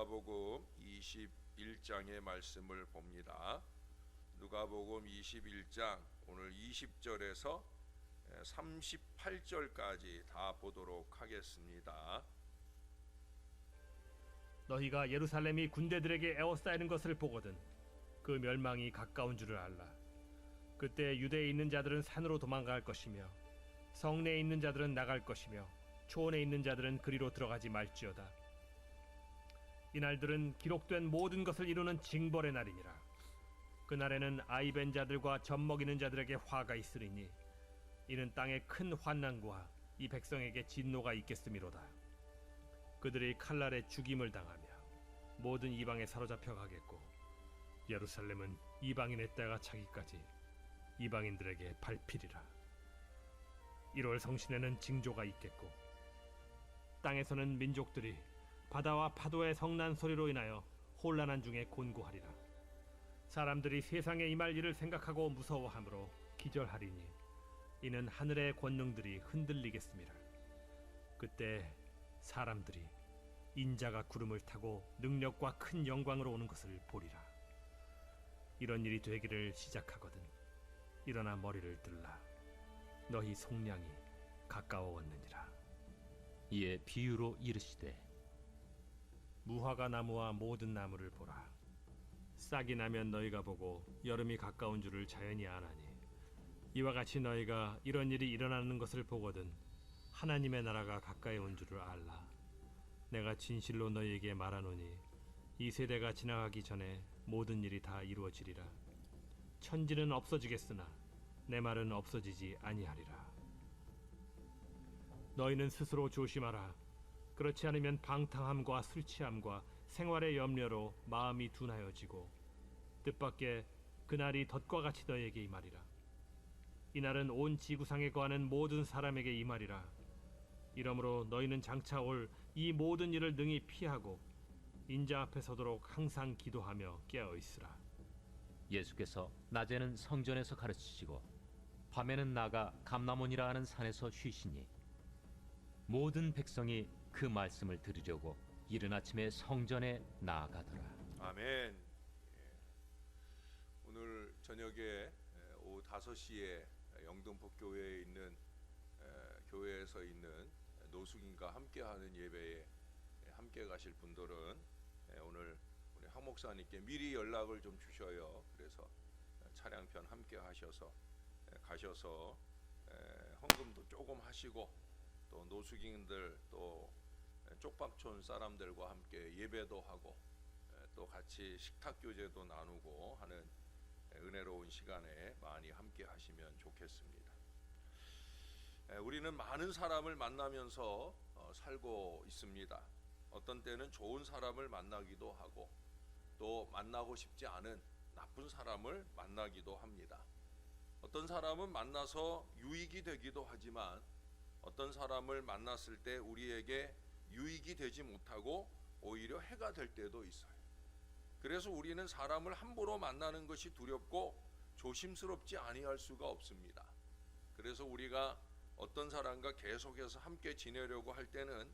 누가복음 21장의 말씀을 봅니다. 누가복음 21장 오늘 20절에서 38절까지 다 보도록 하겠습니다. 너희가 예루살렘이 군대들에게 에워싸이는 것을 보거든 그 멸망이 가까운 줄을 알라. 그때 유대에 있는 자들은 산으로 도망갈 것이며 성내에 있는 자들은 나갈 것이며 초원에 있는 자들은 그리로 들어가지 말지어다. 이날들은 기록된 모든 것을 이루는 징벌의 날이니라. 그날에는 아이벤 자들과 젖먹이는 자들에게 화가 있으리니 이는 땅에 큰 환난과 이 백성에게 진노가 있겠음이로다. 그들이 칼날에 죽임을 당하며 모든 이방에 사로잡혀 가겠고 예루살렘은 이방인의 때가 차기까지 이방인들에게 밟히리라. 1월 성신에는 징조가 있겠고 땅에서는 민족들이 바다와 파도의 성난 소리로 인하여 혼란한 중에 곤고하리라. 사람들이 세상에 임할 일을 생각하고 무서워하므로 기절하리니 이는 하늘의 권능들이 흔들리겠음이라. 그때 사람들이 인자가 구름을 타고 능력과 큰 영광으로 오는 것을 보리라. 이런 일이 되기를 시작하거든 일어나 머리를 들라. 너희 속량이 가까워왔느니라. 이에 비유로 이르시되 무화과 나무와 모든 나무를 보라. 싹이 나면 너희가 보고 여름이 가까운 줄을 자연히 아나니 이와 같이 너희가 이런 일이 일어나는 것을 보거든 하나님의 나라가 가까이 온 줄을 알라. 내가 진실로 너희에게 말하노니 이 세대가 지나가기 전에 모든 일이 다 이루어지리라. 천지는 없어지겠으나 내 말은 없어지지 아니하리라. 너희는 스스로 조심하라. 그렇지 않으면 방탕함과 술 취함과 생활의 염려로 마음이 둔하여지고 뜻밖의 그날이 덫과 같이 너희에게 임하리라. 이날은 온 지구상에 거하는 모든 사람에게 임하리라. 이러므로 너희는 장차 올 이 모든 일을 능히 피하고 인자 앞에 서도록 항상 기도하며 깨어 있으라. 예수께서 낮에는 성전에서 가르치시고 밤에는 나가 감람원이라 하는 산에서 쉬시니 모든 백성이 그 말씀을 들으려고 이른 아침에 성전에 나아가더라. 아멘. 오늘 저녁에 오후 5시에 영등포 교회에 있는 교회에서 있는 노숙인과 함께하는 예배에 함께 가실 분들은 오늘 우리 황 목사님께 미리 연락을 좀 주셔요. 그래서 차량편 함께 하셔서 가셔서 헌금도 조금 하시고 또 노숙인들 또 쪽방촌 사람들과 함께 예배도 하고 또 같이 식탁 교제도 나누고 하는 은혜로운 시간에 많이 함께 하시면 좋겠습니다. 우리는 많은 사람을 만나면서 살고 있습니다. 어떤 때는 좋은 사람을 만나기도 하고 또 만나고 싶지 않은 나쁜 사람을 만나기도 합니다. 어떤 사람은 만나서 유익이 되기도 하지만 어떤 사람을 만났을 때 우리에게 유익이 되지 못하고 오히려 해가 될 때도 있어요. 그래서 우리는 사람을 함부로 만나는 것이 두렵고 조심스럽지 아니할 수가 없습니다. 그래서 우리가 어떤 사람과 계속해서 함께 지내려고 할 때는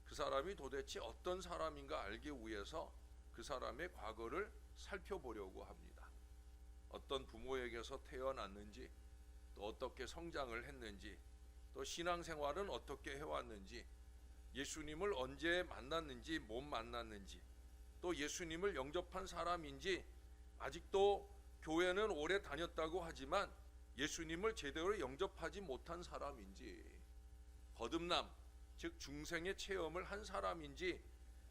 그 사람이 도대체 어떤 사람인가 알기 위해서 그 사람의 과거를 살펴보려고 합니다. 어떤 부모에게서 태어났는지, 또 어떻게 성장을 했는지, 또 신앙생활은 어떻게 해왔는지, 예수님을 언제 만났는지 못 만났는지, 또 예수님을 영접한 사람인지, 아직도 교회는 오래 다녔다고 하지만 예수님을 제대로 영접하지 못한 사람인지, 거듭남 즉 중생의 체험을 한 사람인지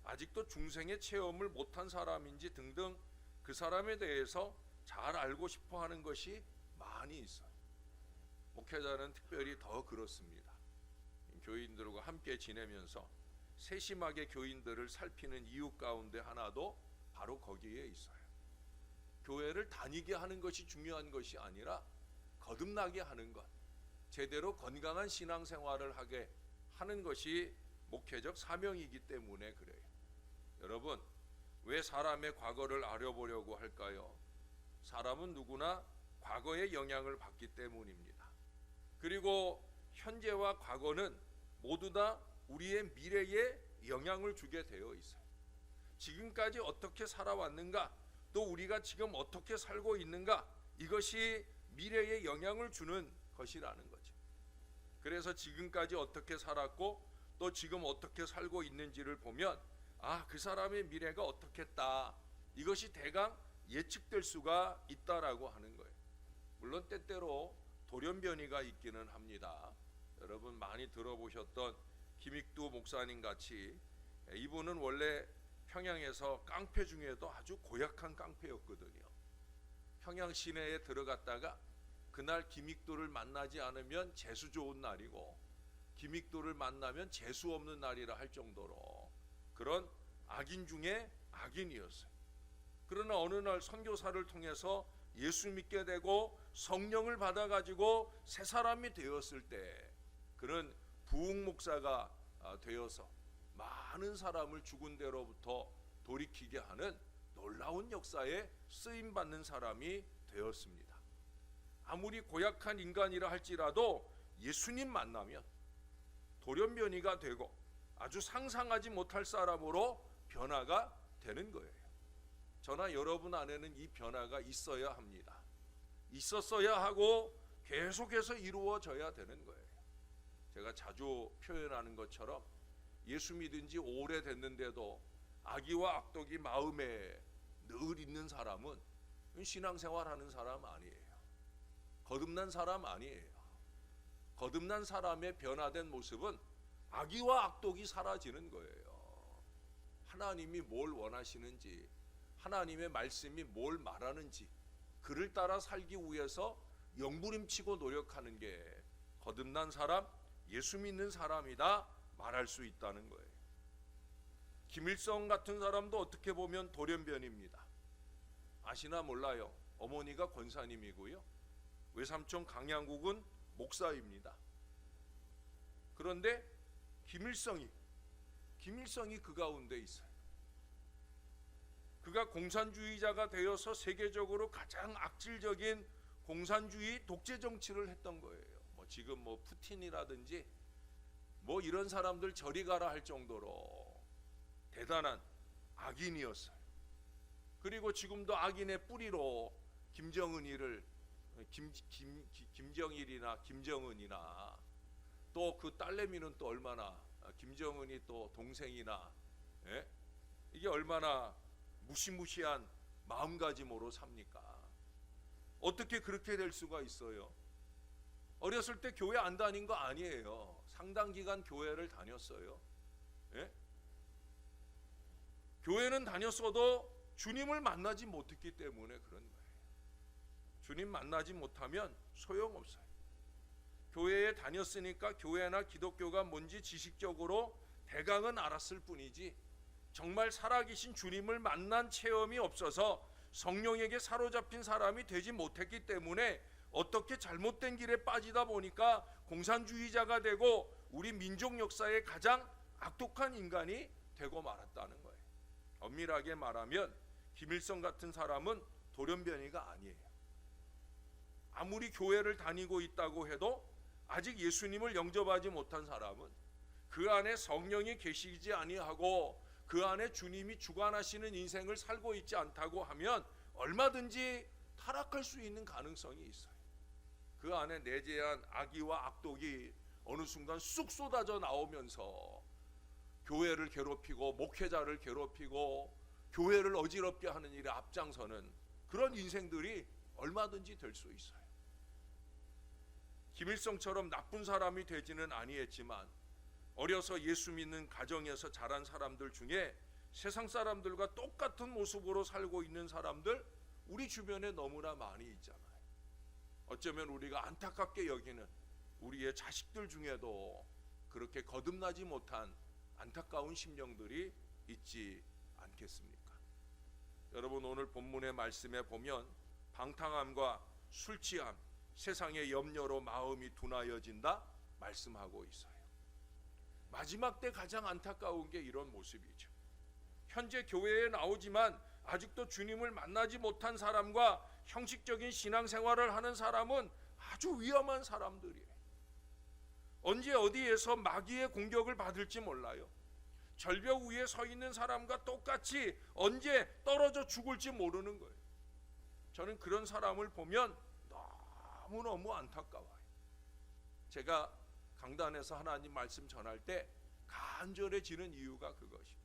아직도 중생의 체험을 못한 사람인지 등등 그 사람에 대해서 잘 알고 싶어 하는 것이 많이 있어요. 목회자는 특별히 더 그렇습니다. 교인들과 함께 지내면서 세심하게 교인들을 살피는 이유 가운데 하나도 바로 거기에 있어요. 교회를 다니게 하는 것이 중요한 것이 아니라 거듭나게 하는 것, 제대로 건강한 신앙생활을 하게 하는 것이 목회적 사명이기 때문에 그래요. 여러분, 왜 사람의 과거를 알아보려고 할까요? 사람은 누구나 과거의 영향을 받기 때문입니다. 그리고 현재와 과거는 모두 다 우리의 미래에 영향을 주게 되어 있어요. 지금까지 어떻게 살아왔는가, 또 우리가 지금 어떻게 살고 있는가, 이것이 미래에 영향을 주는 것이라는 거죠. 그래서 지금까지 어떻게 살았고 또 지금 어떻게 살고 있는지를 보면 그 사람의 미래가 어떻겠다, 이것이 대강 예측될 수가 있다라고 하는 거예요. 물론 때때로 돌연변이가 있기는 합니다. 여러분 많이 들어보셨던 김익두 목사님 같이 이분은 원래 평양에서 깡패 중에도 아주 고약한 깡패였거든요. 평양 시내에 들어갔다가 그날 김익두를 만나지 않으면 재수 좋은 날이고 김익두를 만나면 재수 없는 날이라 할 정도로 그런 악인 중에 악인이었어요. 그러나 어느 날 선교사를 통해서 예수 믿게 되고 성령을 받아가지고 새 사람이 되었을 때 그는 부흥 목사가 되어서 많은 사람을 죽은 데로부터 돌이키게 하는 놀라운 역사에 쓰임받는 사람이 되었습니다. 아무리 고약한 인간이라 할지라도 예수님 만나면 돌연변이가 되고 아주 상상하지 못할 사람으로 변화가 되는 거예요. 저나 여러분 안에는 이 변화가 있어야 합니다. 있었어야 하고 계속해서 이루어져야 되는 거예요. 제가 자주 표현하는 것처럼 예수 믿은 지 오래됐는데도 악의와 악독이 마음에 늘 있는 사람은 신앙생활하는 사람 아니에요. 거듭난 사람 아니에요. 거듭난 사람의 변화된 모습은 악의와 악독이 사라지는 거예요. 하나님이 뭘 원하시는지, 하나님의 말씀이 뭘 말하는지 그를 따라 살기 위해서 영부림치고 노력하는 게 거듭난 사람, 예수 믿는 사람이다 말할 수 있다는 거예요. 김일성 같은 사람도 어떻게 보면 돌연변입니다. 아시나 몰라요. 어머니가 권사님이고요, 외삼촌 강양국은 목사입니다. 그런데 김일성이 그 가운데 있어요. 그가 공산주의자가 되어서 세계적으로 가장 악질적인 공산주의 독재 정치를 했던 거예요. 지금 푸틴이라든지 이런 사람들 저리 가라 할 정도로 대단한 악인이었어요. 그리고 지금도 악인의 뿌리로 김정은이를 김정일이나 김정은이나 또 그 딸내미는 또 얼마나 김정은이 또 동생이나 이게 얼마나 무시무시한 마음가짐으로 삽니까? 어떻게 그렇게 될 수가 있어요? 어렸을 때 교회 안 다닌 거 아니에요. 상당 기간 교회를 다녔어요. 교회는 다녔어도 주님을 만나지 못했기 때문에 그런 거예요. 주님 만나지 못하면 소용없어요. 교회에 다녔으니까 교회나 기독교가 뭔지 지식적으로 대강은 알았을 뿐이지 정말 살아계신 주님을 만난 체험이 없어서 성령에게 사로잡힌 사람이 되지 못했기 때문에 어떻게 잘못된 길에 빠지다 보니까 공산주의자가 되고 우리 민족 역사의 가장 악독한 인간이 되고 말았다는 거예요. 엄밀하게 말하면 김일성 같은 사람은 돌연변이가 아니에요. 아무리 교회를 다니고 있다고 해도 아직 예수님을 영접하지 못한 사람은, 그 안에 성령이 계시지 아니하고 그 안에 주님이 주관하시는 인생을 살고 있지 않다고 하면 얼마든지 타락할 수 있는 가능성이 있어요. 그 안에 내재한 악의와 악독이 어느 순간 쑥 쏟아져 나오면서 교회를 괴롭히고 목회자를 괴롭히고 교회를 어지럽게 하는 일에 앞장서는 그런 인생들이 얼마든지 될 수 있어요. 김일성처럼 나쁜 사람이 되지는 아니했지만 어려서 예수 믿는 가정에서 자란 사람들 중에 세상 사람들과 똑같은 모습으로 살고 있는 사람들 우리 주변에 너무나 많이 있잖아요. 어쩌면 우리가 안타깝게 여기는 우리의 자식들 중에도 그렇게 거듭나지 못한 안타까운 심령들이 있지 않겠습니까? 여러분, 오늘 본문의 말씀에 보면 방탕함과 술 취함, 세상의 염려로 마음이 둔하여진다 말씀하고 있어요. 마지막 때 가장 안타까운 게 이런 모습이죠. 현재 교회에 나오지만 아직도 주님을 만나지 못한 사람과 형식적인 신앙생활을 하는 사람은 아주 위험한 사람들이에요. 언제 어디에서 마귀의 공격을 받을지 몰라요. 절벽 위에 서 있는 사람과 똑같이 언제 떨어져 죽을지 모르는 거예요. 저는 그런 사람을 보면 너무너무 안타까워요. 제가 강단에서 하나님 말씀 전할 때 간절해지는 이유가 그것입니다.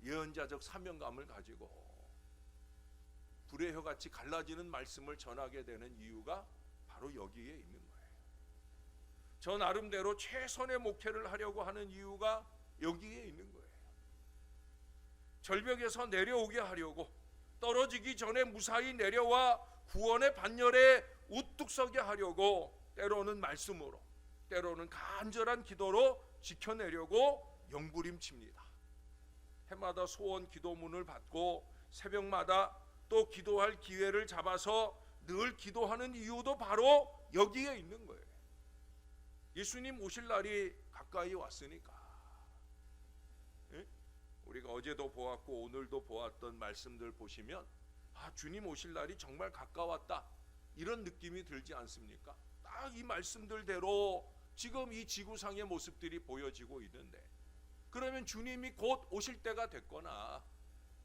예언자적 사명감을 가지고 불의 혀같이 갈라지는 말씀을 전하게 되는 이유가 바로 여기에 있는 거예요. 저 나름대로 최선의 목회를 하려고 하는 이유가 여기에 있는 거예요. 절벽에서 내려오게 하려고, 떨어지기 전에 무사히 내려와 구원의 반열에 우뚝 서게 하려고 때로는 말씀으로, 때로는 간절한 기도로 지켜내려고 영부림칩니다. 해마다 소원 기도문을 받고 새벽마다 또 기도할 기회를 잡아서 늘 기도하는 이유도 바로 여기에 있는 거예요. 예수님 오실 날이 가까이 왔으니까. 예? 우리가 어제도 보았고 오늘도 보았던 말씀들 보시면 주님 오실 날이 정말 가까웠다, 이런 느낌이 들지 않습니까? 딱 이 말씀들대로 지금 이 지구상의 모습들이 보여지고 있는데, 그러면 주님이 곧 오실 때가 됐거나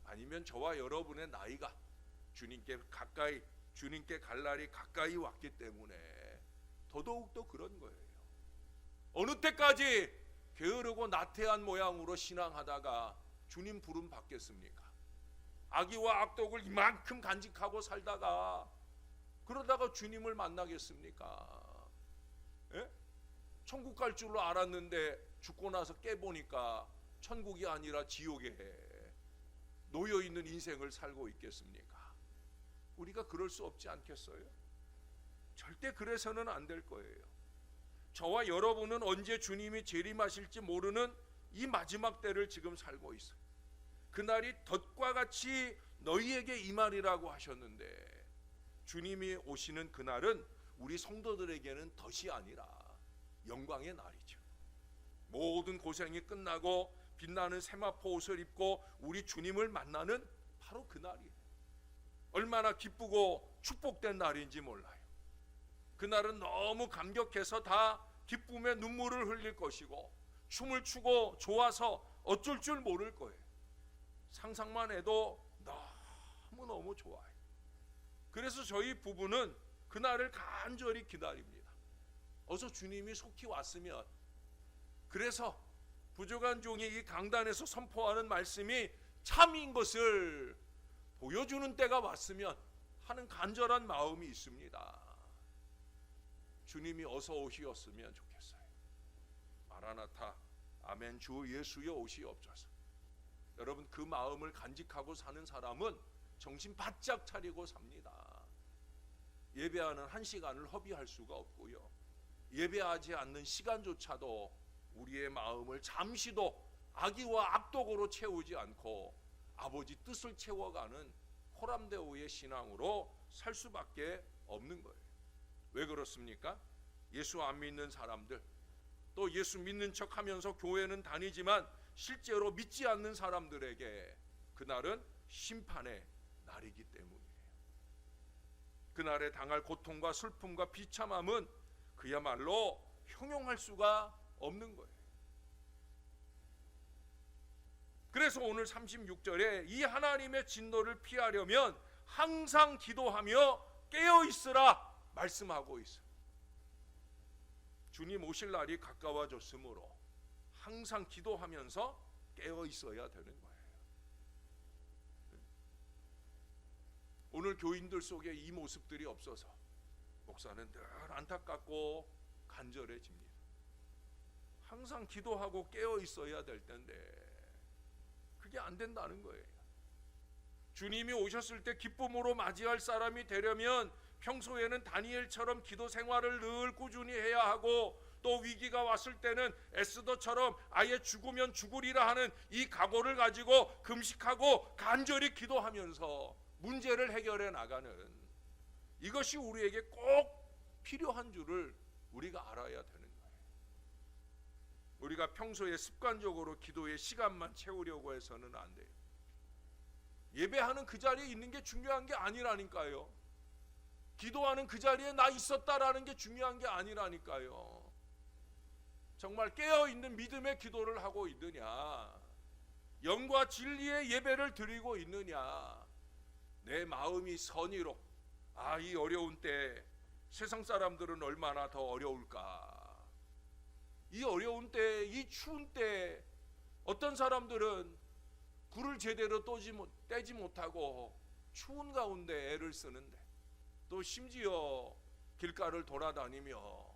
아니면 저와 여러분의 나이가 주님께 갈 날이 가까이 왔기 때문에 더더욱더 그런 거예요. 어느 때까지 게으르고 나태한 모양으로 신앙하다가 주님 부름 받겠습니까? 악의와 악독을 이만큼 간직하고 살다가 그러다가 주님을 만나겠습니까? 예? 천국 갈 줄로 알았는데 죽고 나서 깨보니까 천국이 아니라 지옥에 놓여있는 인생을 살고 있겠습니까? 우리가 그럴 수 없지 않겠어요? 절대 그래서는 안 될 거예요. 저와 여러분은 언제 주님이 재림하실지 모르는 이 마지막 때를 지금 살고 있어요. 그날이 덫과 같이 너희에게 임하리라고 하셨는데, 주님이 오시는 그날은 우리 성도들에게는 덫이 아니라 영광의 날이죠. 모든 고생이 끝나고 빛나는 세마포 옷을 입고 우리 주님을 만나는 바로 그날이에요. 얼마나 기쁘고 축복된 날인지 몰라요. 그날은 너무 감격해서 다 기쁨의 눈물을 흘릴 것이고 춤을 추고 좋아서 어쩔 줄 모를 거예요. 상상만 해도 너무너무 좋아요. 그래서 저희 부부는 그날을 간절히 기다립니다. 어서 주님이 속히 왔으면. 그래서 부족한 종이 이 강단에서 선포하는 말씀이 참인 것을 보여주는 때가 왔으면 하는 간절한 마음이 있습니다. 주님이 어서 오시었으면 좋겠어요. 마라나타, 아멘, 주 예수여 오시옵소서. 여러분, 그 마음을 간직하고 사는 사람은 정신 바짝 차리고 삽니다. 예배하는 한 시간을 허비할 수가 없고요, 예배하지 않는 시간조차도 우리의 마음을 잠시도 악의와 악독으로 채우지 않고 아버지 뜻을 채워가는 호람대오의 신앙으로 살 수밖에 없는 거예요. 왜 그렇습니까? 예수 안 믿는 사람들, 또 예수 믿는 척하면서 교회는 다니지만 실제로 믿지 않는 사람들에게 그날은 심판의 날이기 때문이에요. 그날에 당할 고통과 슬픔과 비참함은 그야말로 형용할 수가 없는 거예요. 그래서 오늘 36절에 이 하나님의 진노를 피하려면 항상 기도하며 깨어 있으라 말씀하고 있어요. 주님 오실 날이 가까워졌으므로 항상 기도하면서 깨어 있어야 되는 거예요. 오늘 교인들 속에 이 모습들이 없어서 목사는 늘 안타깝고 간절해집니다. 항상 기도하고 깨어 있어야 될 텐데 그게 안 된다는 거예요. 주님이 오셨을 때 기쁨으로 맞이할 사람이 되려면 평소에는 다니엘처럼 기도 생활을 늘 꾸준히 해야 하고, 또 위기가 왔을 때는 에스더처럼 아예 죽으면 죽으리라 하는 이 각오를 가지고 금식하고 간절히 기도하면서 문제를 해결해 나가는, 이것이 우리에게 꼭 필요한 줄을 우리가 알아야 되는 거예요. 우리가 평소에 습관적으로 기도의 시간만 채우려고 해서는 안 돼요. 예배하는 그 자리에 있는 게 중요한 게 아니라니까요. 기도하는 그 자리에 나 있었다라는 게 중요한 게 아니라니까요. 정말 깨어있는 믿음의 기도를 하고 있느냐? 영과 진리의 예배를 드리고 있느냐? 내 마음이 선의로 이 어려운 때 세상 사람들은 얼마나 더 어려울까? 이 어려운 때, 이 추운 때 어떤 사람들은 불을 제대로 떼지 못하고 추운 가운데 애를 쓰는데, 또 심지어 길가를 돌아다니며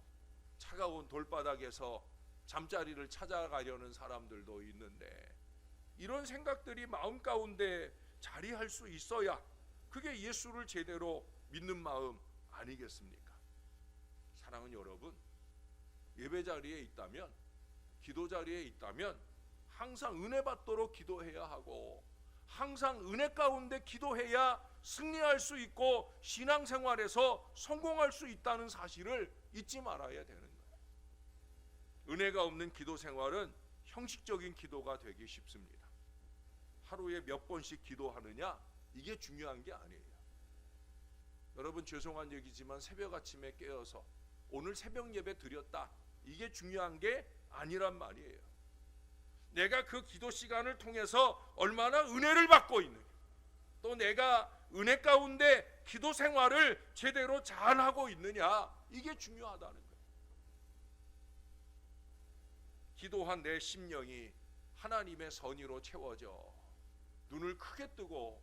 차가운 돌바닥에서 잠자리를 찾아가려는 사람들도 있는데, 이런 생각들이 마음 가운데 자리할 수 있어야 그게 예수를 제대로 믿는 마음 아니겠습니까? 사랑하는 여러분, 예배 자리에 있다면, 기도 자리에 있다면 항상 은혜 받도록 기도해야 하고, 항상 은혜 가운데 기도해야 승리할 수 있고 신앙생활에서 성공할 수 있다는 사실을 잊지 말아야 되는 거예요. 은혜가 없는 기도 생활은 형식적인 기도가 되기 쉽습니다. 하루에 몇 번씩 기도하느냐, 이게 중요한 게 아니에요. 여러분, 죄송한 얘기지만 새벽 아침에 깨어서 오늘 새벽 예배 드렸다, 이게 중요한 게 아니란 말이에요. 내가 그 기도 시간을 통해서 얼마나 은혜를 받고 있느냐, 또 내가 은혜 가운데 기도 생활을 제대로 잘하고 있느냐, 이게 중요하다는 거예요. 기도한 내 심령이 하나님의 선의로 채워져 눈을 크게 뜨고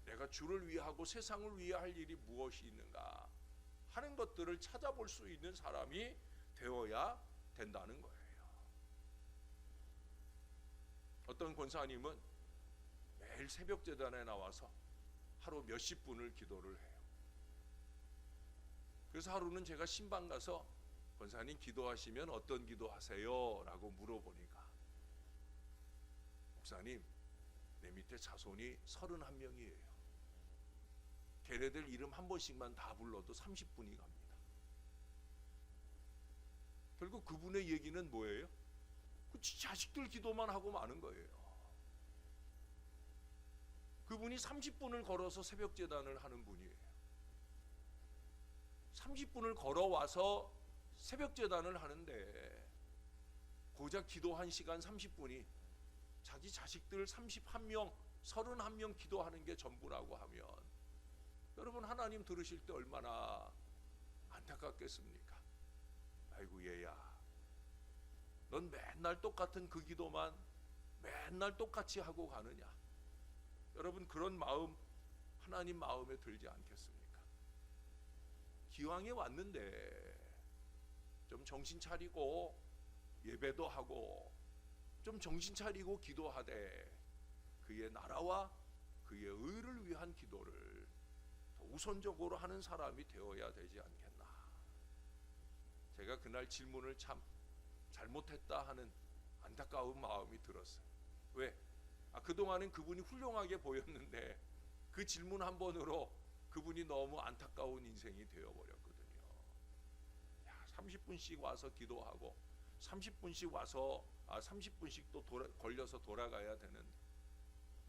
내가 주를 위하고 세상을 위해 할 일이 무엇이 있는가 하는 것들을 찾아볼 수 있는 사람이 되어야 된다는 거예요. 어떤 권사님은 매일 새벽 제단에 나와서 하루 몇십 분을 기도를 해요. 그래서 하루는 제가 신방 가서 권사님 기도하시면 어떤 기도하세요? 라고 물어보니까, 목사님, 내 밑에 자손이 31명이에요. 걔네들 이름 한 번씩만 다 불러도 30분이 갑니다. 결국 그분의 얘기는 뭐예요? 그 자식들 기도만 하고 마는 거예요. 그분이 30분을 걸어서 새벽 제단을 하는 분이에요. 30분을 걸어와서 새벽 제단을 하는데 고작 기도 1시간 30분이 자기 자식들 31명, 31명 기도하는 게 전부라고 하면, 여러분, 하나님 들으실 때 얼마나 안타깝겠습니까? 아이고 얘야, 넌 맨날 똑같은 그 기도만 맨날 똑같이 하고 가느냐? 여러분, 그런 마음 하나님 마음에 들지 않겠습니까? 기왕에 왔는데 좀 정신 차리고 예배도 하고 좀 정신 차리고 기도하되 그의 나라와 그의 의를 위한 기도를 더 우선적으로 하는 사람이 되어야 되지 않겠나. 제가 그날 질문을 참 잘못했다 하는 안타까운 마음이 들었어요. 왜? 그동안은 그분이 훌륭하게 보였는데 그 질문 한 번으로 그분이 너무 안타까운 인생이 되어버렸거든요. 30분씩 와서 기도하고 30분씩 와서 30분씩 또 걸려서 돌아가야 되는,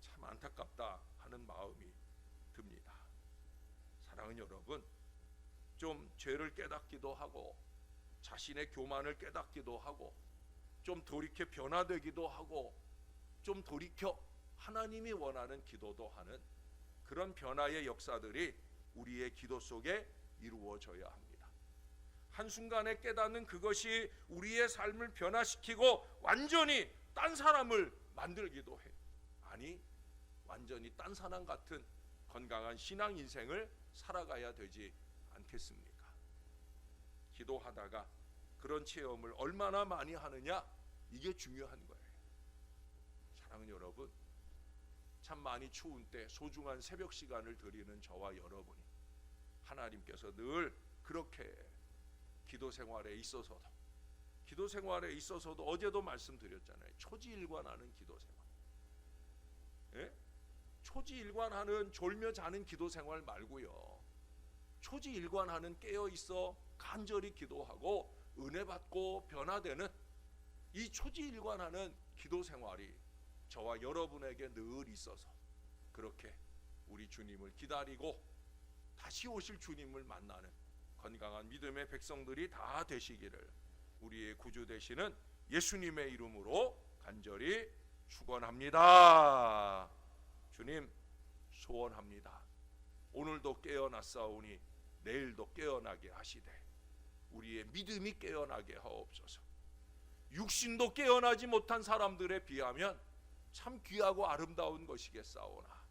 참 안타깝다 하는 마음이 듭니다. 사랑하는 여러분, 좀 죄를 깨닫기도 하고 자신의 교만을 깨닫기도 하고 좀 돌이켜 변화되기도 하고 좀 돌이켜 하나님이 원하는 기도도 하는 그런 변화의 역사들이 우리의 기도 속에 이루어져야 합니다. 한순간에 깨닫는 그것이 우리의 삶을 변화시키고 완전히 딴 사람을 만들기도 해. 아니, 완전히 딴 사람 같은 건강한 신앙 인생을 살아가야 되지 않겠습니까? 기도하다가 그런 체험을 얼마나 많이 하느냐, 이게 중요한 거예요. 사랑하는 여러분, 참 많이 추운 때 소중한 새벽 시간을 드리는 저와 여러분이 하나님께서 늘 그렇게 기도 생활에 있어서도 어제도 말씀드렸잖아요. 초지일관하는 기도 생활. 예? 초지일관하는 졸며 자는 기도 생활 말고요. 초지일관하는 깨어 있어 간절히 기도하고 은혜 받고 변화되는 이 초지일관하는 기도 생활이 저와 여러분에게 늘 있어서 그렇게 우리 주님을 기다리고 다시 오실 주님을 만나는 건강한 믿음의 백성들이 다 되시기를 우리의 구주 되시는 예수님의 이름으로 간절히 축원합니다. 주님, 소원합니다. 오늘도 깨어났사오니 내일도 깨어나게 하시되 우리의 믿음이 깨어나게 하옵소서. 육신도 깨어나지 못한 사람들에 비하면 참 귀하고 아름다운 것이겠사오나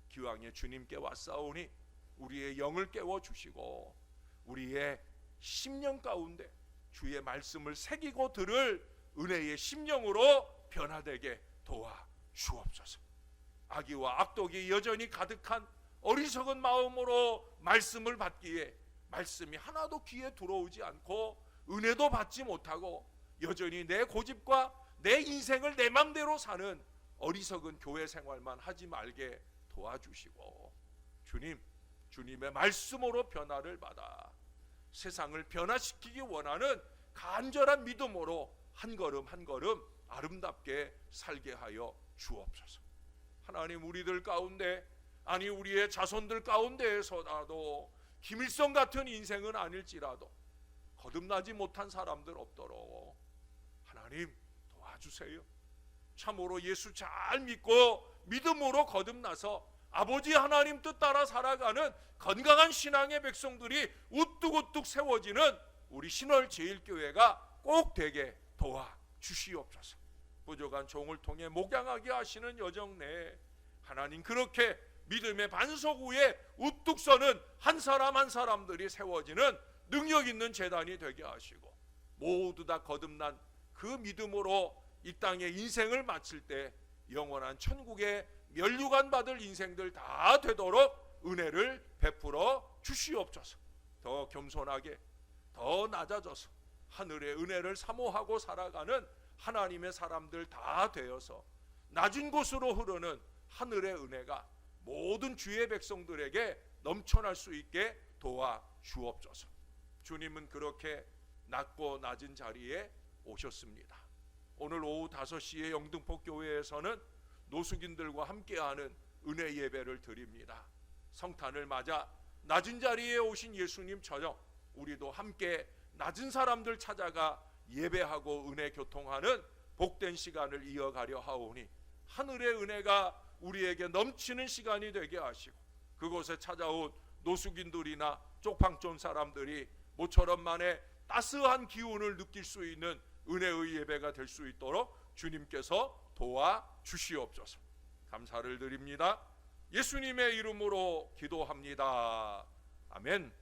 기왕에 주님께 왔사오니 우리의 영을 깨워주시고 우리의 심령 가운데 주의 말씀을 새기고 들을 은혜의 심령으로 변화되게 도와 주옵소서. 악의와 악독이 여전히 가득한 어리석은 마음으로 말씀을 받기에 말씀이 하나도 귀에 들어오지 않고 은혜도 받지 못하고 여전히 내 고집과 내 인생을 내 맘대로 사는 어리석은 교회 생활만 하지 말게 도와주시고 주님, 주님의 말씀으로 변화를 받아 세상을 변화시키기 원하는 간절한 믿음으로 한 걸음 한 걸음 아름답게 살게 하여 주옵소서. 하나님, 우리들 가운데, 아니 우리의 자손들 가운데에서라도 김일성 같은 인생은 아닐지라도 거듭나지 못한 사람들 없도록 하나님 도와주세요. 참으로 예수 잘 믿고 믿음으로 거듭나서 아버지 하나님 뜻 따라 살아가는 건강한 신앙의 백성들이 우뚝우뚝 세워지는 우리 신월제일교회가 꼭 되게 도와주시옵소서. 부족한 종을 통해 목양하게 하시는 여정 내에 하나님, 그렇게 믿음의 반석 위에 우뚝 서는 한 사람 한 사람들이 세워지는 능력 있는 재단이 되게 하시고 모두 다 거듭난 그 믿음으로 이 땅에 인생을 마칠 때 영원한 천국에 면류관 받을 인생들 다 되도록 은혜를 베풀어 주시옵소서. 더 겸손하게, 더 낮아져서 하늘의 은혜를 사모하고 살아가는 하나님의 사람들 다 되어서 낮은 곳으로 흐르는 하늘의 은혜가 모든 주의 백성들에게 넘쳐날 수 있게 도와 주옵소서. 주님은 그렇게 낮고 낮은 자리에 오셨습니다. 오늘 오후 5시에 영등포 교회에서는 노숙인들과 함께하는 은혜 예배를 드립니다. 성탄을 맞아 낮은 자리에 오신 예수님처럼 우리도 함께 낮은 사람들 찾아가 예배하고 은혜 교통하는 복된 시간을 이어가려 하오니 하늘의 은혜가 우리에게 넘치는 시간이 되게 하시고 그곳에 찾아온 노숙인들이나 쪽방촌 사람들이 모처럼 만에 따스한 기운을 느낄 수 있는 은혜의 예배가 될 수 있도록 주님께서 도와 주시옵소서. 감사를 드립니다. 예수님의 이름으로 기도합니다. 아멘.